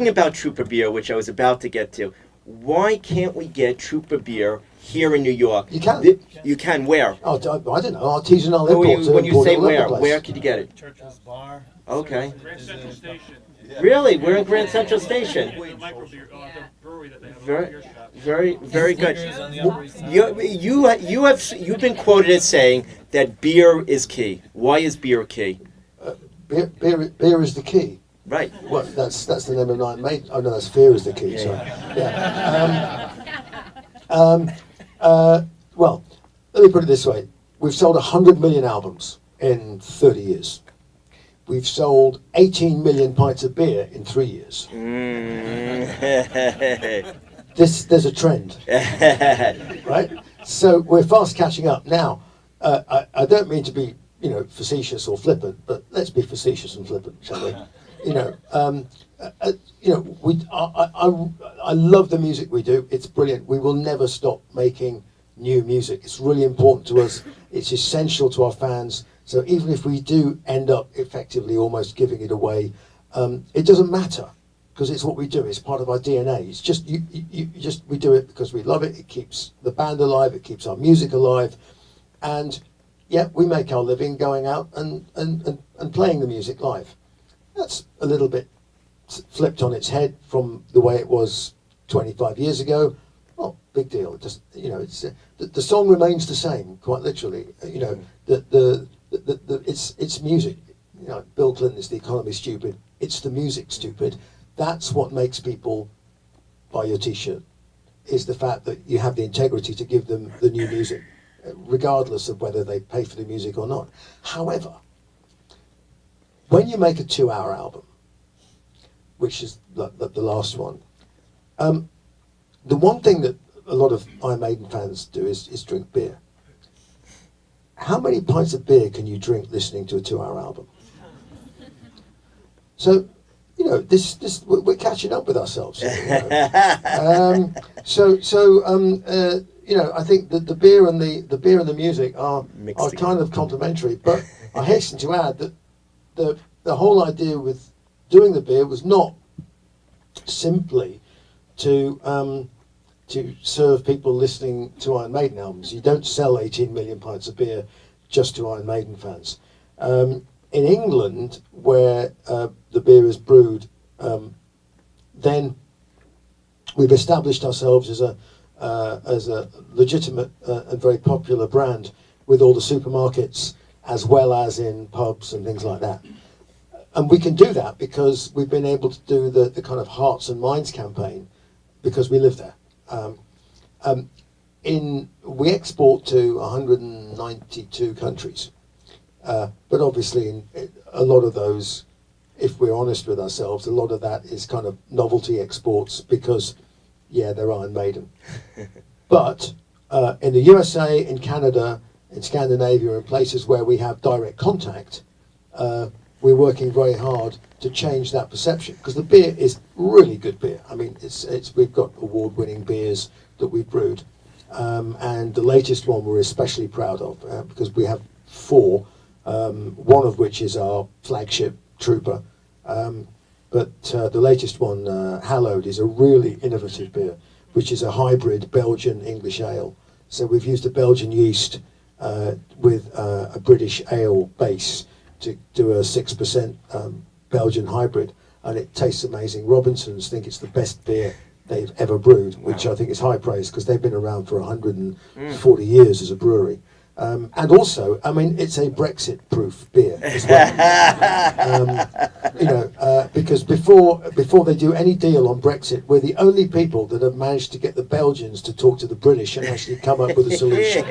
talking about Trooper beer, which I was about to get to, why can't we get Trooper beer here in New York? You can. You can where? Oh, I don't know. Artisanal When imports. you say where could you get it? Churchill's Bar. Okay. Grand Central Station. Really? We're in Grand Central Station. The microbeer, the brewery that they have. Very, Beer shop. very good. Snickers on the Upper East Side. You've been quoted as saying that beer is key. Why is beer key? Beer is the key. Right. Well, that's the name of Iron Maiden. Oh no, that's Fear is the key. Sorry. Yeah. Well, let me put it this way: we've sold 100 million albums in 30 years. We've sold 18 million pints of beer in 3 years. There's a trend, right? So we're fast catching up now. I don't mean to be, facetious or flippant, but let's be facetious and flippant, shall we? I love the music we do. It's brilliant. We will never stop making new music. It's really important to us. It's essential to our fans. So even if we do end up effectively almost giving it away, it doesn't matter because it's what we do. It's part of our DNA. It's just we do it because we love it. It keeps the band alive. It keeps our music alive, and yeah, we make our living going out and playing the music live. That's a little bit flipped on its head from the way it was 25 years ago. Oh, big deal. It just it's the song remains the same, quite literally. It's music. Bill Clinton is the economy stupid. It's the music stupid. That's what makes people buy your T-shirt. Is the fact that you have the integrity to give them the new music, regardless of whether they pay for the music or not. However, when you make a 2-hour album, which is the last one, the one thing that a lot of Iron Maiden fans do is drink beer. How many pints of beer can you drink listening to a 2-hour album? So, we're catching up with ourselves. I think that the beer and the music are kind of complementary. But I hasten to add that the whole idea with doing the beer was not simply to serve people listening to Iron Maiden albums. You don't sell 18 million pints of beer just to Iron Maiden fans. In England, where the beer is brewed, then we've established ourselves as a legitimate and very popular brand with all the supermarkets, as well as in pubs and things like that. And we can do that because we've been able to do the kind of Hearts and Minds campaign because we live there. We export to 192 countries, but obviously in a lot of those, if we're honest with ourselves, a lot of that is kind of novelty exports because, yeah, they're Iron Maiden. But in the USA, in Canada, in Scandinavia, and places where we have direct contact, we're working very hard to change that perception because the beer is really good beer. I mean, we've got award-winning beers that we've brewed, and the latest one we're especially proud of because we have 4, one of which is our flagship Trooper, but the latest one, Hallowed, is a really innovative beer, which is a hybrid Belgian English ale. So we've used a Belgian yeast with a British ale base to do a 6% Belgian hybrid, and it tastes amazing. Robinsons think it's the best beer they've ever brewed, which I think is high praise because they've been around for 140 years as a brewery. And also, I mean, it's a Brexit-proof beer as well. Because before they do any deal on Brexit, we're the only people that have managed to get the Belgians to talk to the British and actually come up with a solution.